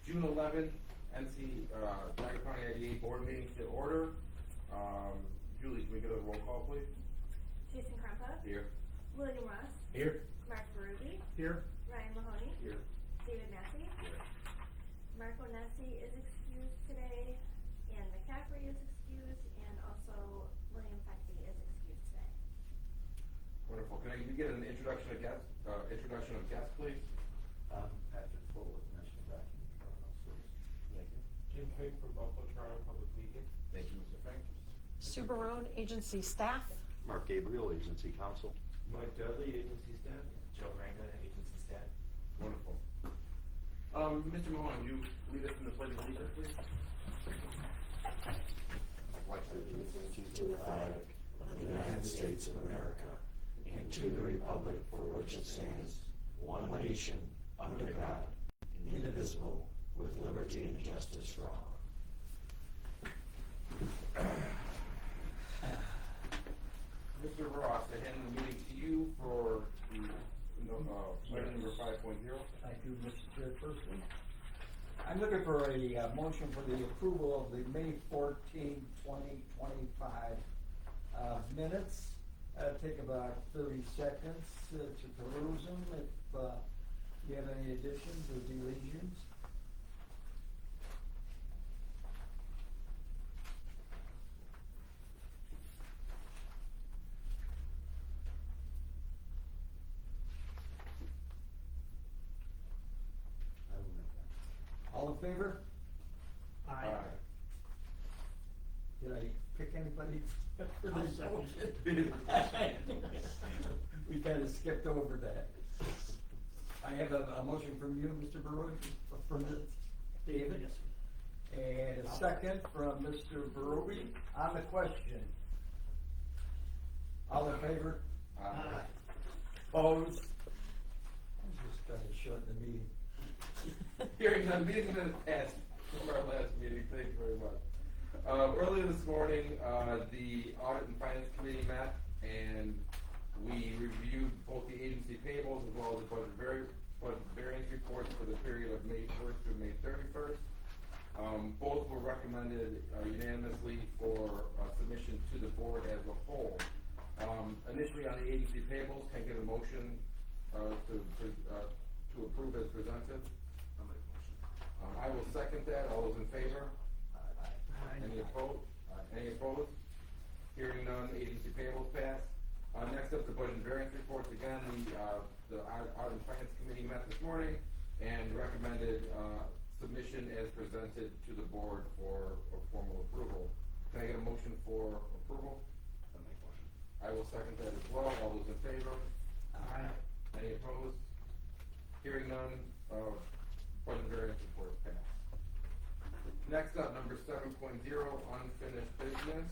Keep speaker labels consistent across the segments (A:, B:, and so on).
A: June 11th, Niagara County IDA board meeting to order. Julie, can we get a roll call, please?
B: Jason Krempa.
A: Here.
B: William Ross.
A: Here.
B: Mark Berube.
A: Here.
B: Ryan Mahoney.
A: Here.
B: David Nessie.
A: Here.
B: Marco Nessie is excused today, and McCaffrey is excused, and also William Fecke is excused today.
A: Wonderful. Can I get an introduction of guests, please?
C: Patrick Full was mentioned back in Toronto, so.
A: Thank you.
C: Jim Fink from Buffalo Toronto Public Media.
A: Thank you, Mr. Frank.
D: Sue Barone, agency staff.
E: Mark Gabriel, Agency Counsel.
C: Mike Dudley, agency staff. Joe Ranga, agency staff.
A: Wonderful. Mr. Mahoney, you lead us in the pledge of allegiance, please?
F: To the flag of the United States of America and to the republic for which it stands, one nation, under God, indivisible, with liberty and justice for all.
A: Mr. Ross, I hand the meeting to you for the item number 5.0.
G: Thank you, Mr. Chairperson. I'm looking for a motion for the approval of the May 14, 2025 minutes. Take about 30 seconds to peruse them if you have any additions or deletions.
C: I will make that.
G: All in favor?
A: Aye.
G: Did I pick anybody for
C: I'll
G: this
C: second.
G: motion? We kind of skipped over that. I have a motion from you, Mr. Barone, from David. And a second from Mr. Berube on the question. All in favor?
A: Aye.
G: Opposed? I'm just trying to shorten the meeting.
A: Hearing none, meeting minutes passed from our last meeting. Thank you very much. Earlier this morning, the Audit and Finance Committee met, and we reviewed both the agency payables as well as the budget variance reports for the period of May 1st through May 31st. Both were recommended unanimously for submission to the board as a whole. Initially on the agency payables, can I get a motion to approve as presented?
C: I'll make a motion.
A: I will second that. All those in favor? Any opposed? Any opposed? Hearing none, agency payables passed. Next up, the budget and variance reports. Again, the Audit and Finance Committee met this morning and recommended submission as presented to the board for a formal approval. Can I get a motion for approval?
C: I'll make a motion.
A: I will second that as well. All those in favor?
G: Aye.
A: Any opposed? Hearing none, budget and variance report passed. Next up, number 7.0, unfinished business.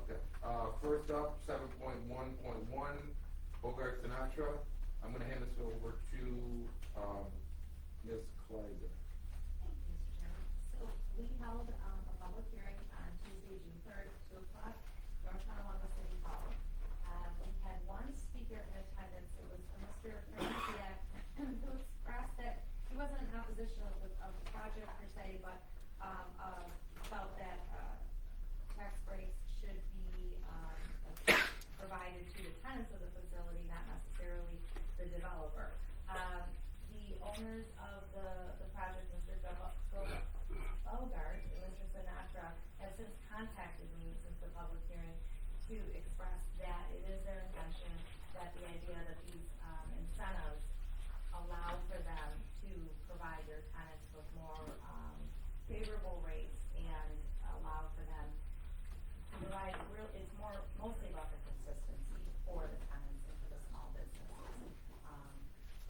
A: Okay, first up, 7.1.1, Bogart Sinatra. I'm gonna hand this over to, Ms. Kleiser.
H: Thank you, Mr. Chairman. So we held a public hearing on Tuesday, June 3rd, 2 o'clock, North Tonawanda City Hall. We had one speaker in attendance. It was Mr. Frank, who expressed that he wasn't in opposition of the project per se, but felt that tax breaks should be provided to the tenants of the facility, not necessarily the developer. The owners of the project, Mr. Bogart and Mr. Sinatra, have since contacted me since the public hearing to express that it is their intention that the idea that these incentives allow for them to provide their tenants with more favorable rates and allow for them to provide it's mostly about the consistency for the tenants and for the small businesses.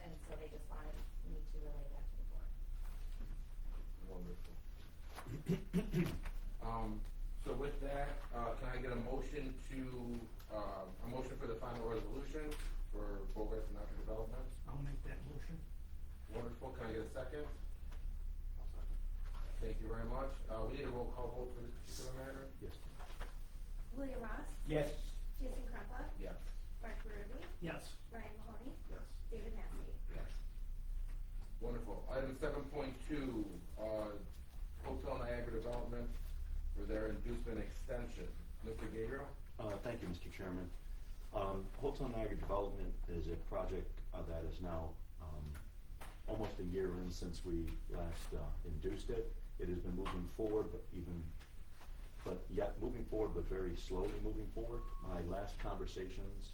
H: And so they just wanted me to relay that to the board.
A: Wonderful. So with that, can I get a motion for the final resolution for Bogart Sinatra Development?
G: I'll make that motion.
A: Wonderful. Can I get a second?
C: I'll second.
A: Thank you very much. We need a roll call vote for this particular matter?
C: Yes.
B: William Ross.
G: Yes.
B: Jason Krempa.
A: Yes.
B: Mark Berube.
G: Yes.
B: Ryan Mahoney.
C: Yes.
B: David Nessie.
A: Yes. Wonderful. Item 7.2, Hotel Niagara Development for their inducement extension. Mr. Gabriel?
E: Thank you, Mr. Chairman. Hotel Niagara Development is a project that is now almost a year in since we last induced it. It has been moving forward, but yet moving forward, but very slowly moving forward. My last conversations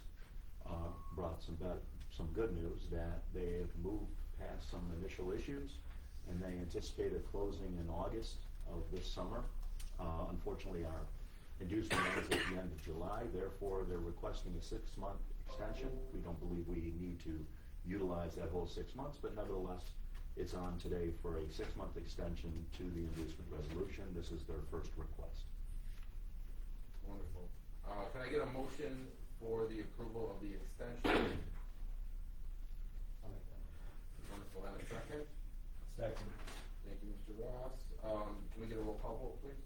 E: brought some good news that they have moved past some initial issues, and they anticipate a closing in August of this summer. Unfortunately, our inducement ends at the end of July, therefore they're requesting a 6-month extension. We don't believe we need to utilize that whole 6 months, but nevertheless, it's on today for a 6-month extension to the inducement resolution. This is their first request.
A: Wonderful. Can I get a motion for the approval of the extension? Wonderful. And a second?
G: Second.
A: Thank you, Mr. Ross. Can we get a roll call vote, please?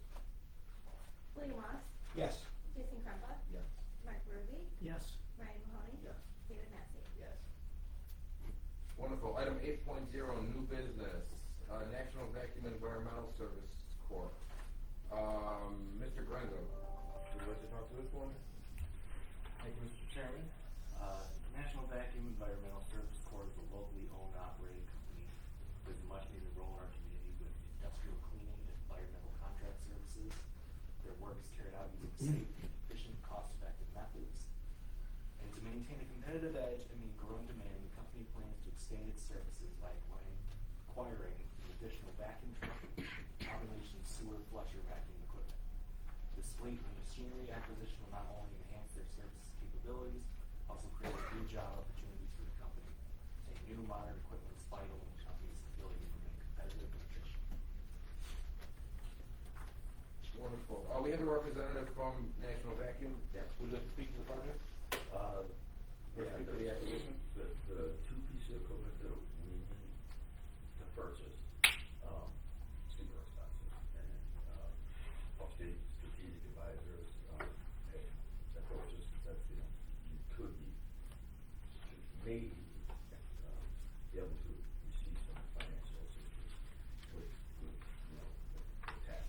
B: William Ross,
G: Yes.
B: Jason Crumpa,
A: Yes.
B: Mark Ruby,
G: Yes.
B: Ryan Mahoney.
C: Yes.
B: David Massey.
C: Yes.
A: Wonderful. Item 8.0, new business, National Vacuum Environmental Service Corp. Mr. Grenzo, would you like to talk to this one?
I: Thank you, Mr. Chairman. National Vacuum Environmental Service Corps is a locally owned and operated company with a much needed role in our community with industrial cleaning and environmental contract services. Their work is carried out using safe, efficient, cost-effective methods. And to maintain a competitive edge and meet growing demand, the company plans to expand its services by acquiring an additional vacuum truck combination sewer flusher vacuum equipment. This fleet and machinery acquisition will not only enhance their services capabilities, also create new job opportunities for the company. Take new modern equipment is vital in the company's ability to remain competitive and efficient.
A: Wonderful. We have a representative from National Vacuum.
C: Yes.
A: Would you like to speak to the project?
C: Yeah,
A: Speak to the acquisition?
C: the two pieces of equipment that we need to purchase, super expensive, and, upstate strategic advisors, approaches that, you could be, maybe, be able to receive some financial assistance with, the tax,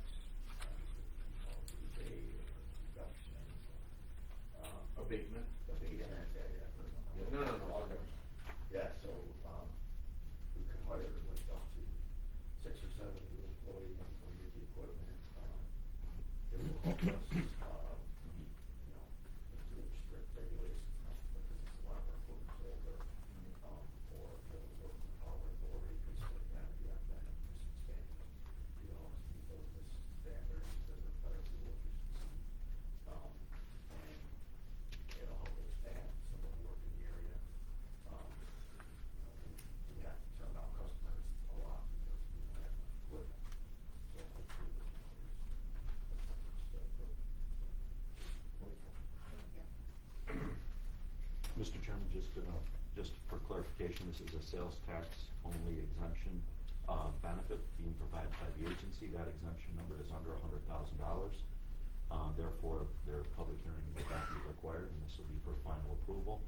C: rebate or reduction,
A: Abatement?
C: abatement,
A: No, I'll go.
C: yeah, so, we could hire like up to 6 or 7 new employees when we get the equipment. It will help us, meet, through strict regulations, because it's a lot of our equipment's older, or the working power authority, because like that, we have that, just expanding. We always meet those standards, because of better fuel efficiency. And it'll help expand some of the work in the area. We have to turn down customers a lot because we don't have enough equipment. So hopefully this
E: Mr. Chairman, just for clarification, this is a sales tax only exemption benefit being provided by the agency. That exemption number is under $100,000. Therefore, their public hearing will not be required, and this will be for final approval.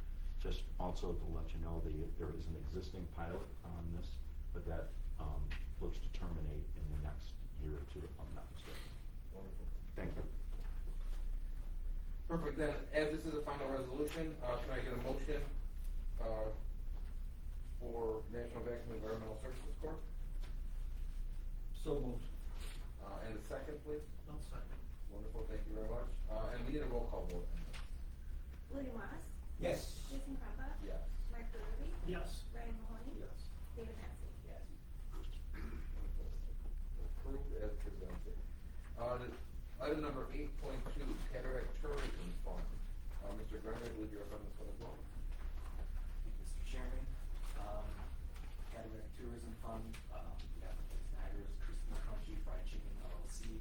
E: Just also to let you know, there is an existing pilot on this, but that looks to terminate in the next year or two, if I'm not mistaken.
A: Wonderful.
E: Thank you.
A: Perfect. Then, as this is a final resolution, can I get a motion for National Vacuum Environmental Services Corp?
G: So moved.
A: And a second, please?
G: I'll second.
A: Wonderful. Thank you very much. And we need a roll call vote.
B: William Ross,
G: Yes.
B: Jason Crumpa,
A: Yes.
B: Mark Ruby,
G: Yes.
B: Ryan Mahoney.
C: Yes.
B: David Massey.
C: Yes.
A: Approved as presented. Item number 8.2, Cataract Tourism Fund. Mr. Griner, I believe you're up on this one as well.
I: Thank you, Mr. Chairman. Cataract Tourism Fund, we have Niagara's Crispy Crunchy Fried Chicken LLC.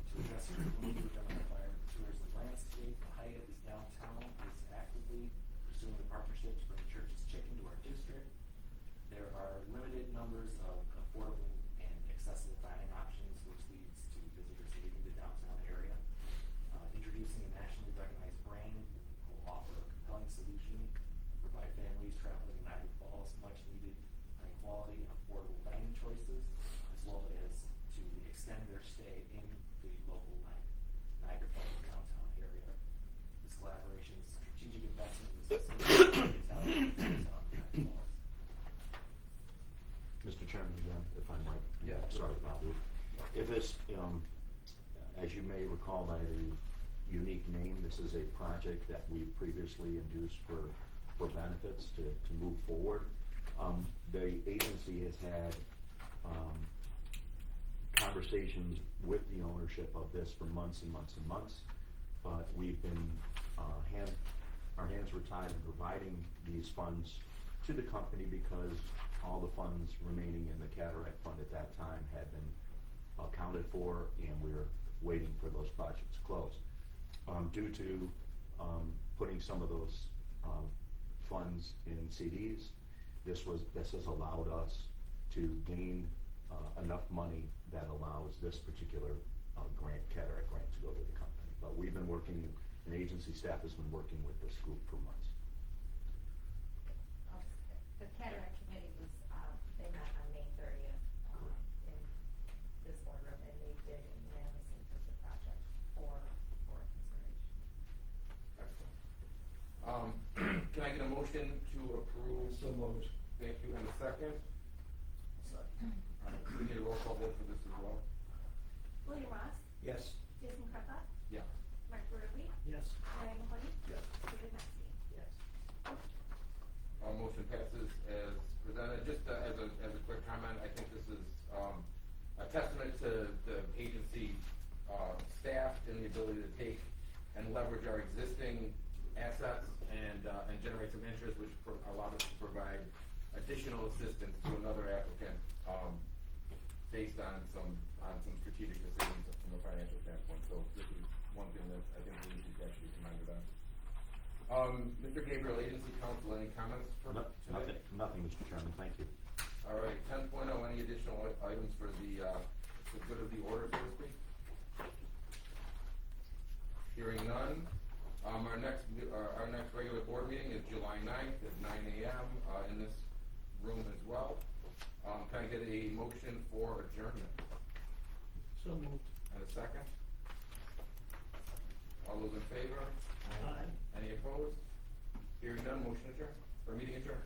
I: To address your need with identifying the tourism landscape, the Hyatt is downtown is actively pursuing a partnership to bring Church's Chicken to our district. There are limited numbers of affordable and accessible dining options, which leads to visitors leaving the downtown area. Introducing a nationally recognized brand will offer a compelling solution, provide families traveling to Niagara Falls much needed high quality and council is to extend their stay in the local Niagara downtown area. This collaboration is strategic investment in the system.
E: Mr. Chairman, again, if I might.
A: Yeah.
E: Sorry, Bobby. If this, as you may recall by the unique name, this is a project that we previously induced for benefits to move forward. The agency has had conversations with the ownership of this for months and months and months, but we've been, our hands were tied in providing these funds to the company because all the funds remaining in the Cataract Fund at that time had been accounted for, and we were waiting for those projects to close. Due to putting some of those funds in CDs, this has allowed us to gain enough money that allows this particular cataract grant to go to the company. But we've been working, an agency staff has been working with this group for months.
H: The cataract committee was, they met on May 30th, in this boardroom, and they did unanimously put the project for consideration.
A: Excellent. Can I get a motion to approve?
G: So moved.
A: Thank you, and a second? We need a roll call vote for this as well.
B: William Ross,
G: Yes.
B: Jason Kruppa,
A: Yeah.
B: Mark Ruby,
G: Yes.
B: Ryan Mahoney,
A: Yes.
B: David Massey.
G: Yes.
A: Motion passes as presented. Just as a quick comment, I think this is a testament to the agency staff and the ability to take and leverage our existing assets and generate some interest, which allowed us to provide additional assistance to another applicant based on some strategic decisions from a financial standpoint. So this is one thing that I think we should actually commend on. Mr. Gabriel, agency counsel, any comments for today?
E: Nothing, Mr. Chairman, thank you.
A: All right, 10.0, any additional items for the good of the order, so to speak? Hearing none. Our next regular board meeting is July 9th at 9 a.m. In this room as well. Can I get a motion for adjournment?
G: So moved.
A: And a second? All those in favor?
G: Aye.
A: Any opposed? Hearing none, motion adjourned, or meeting adjourned.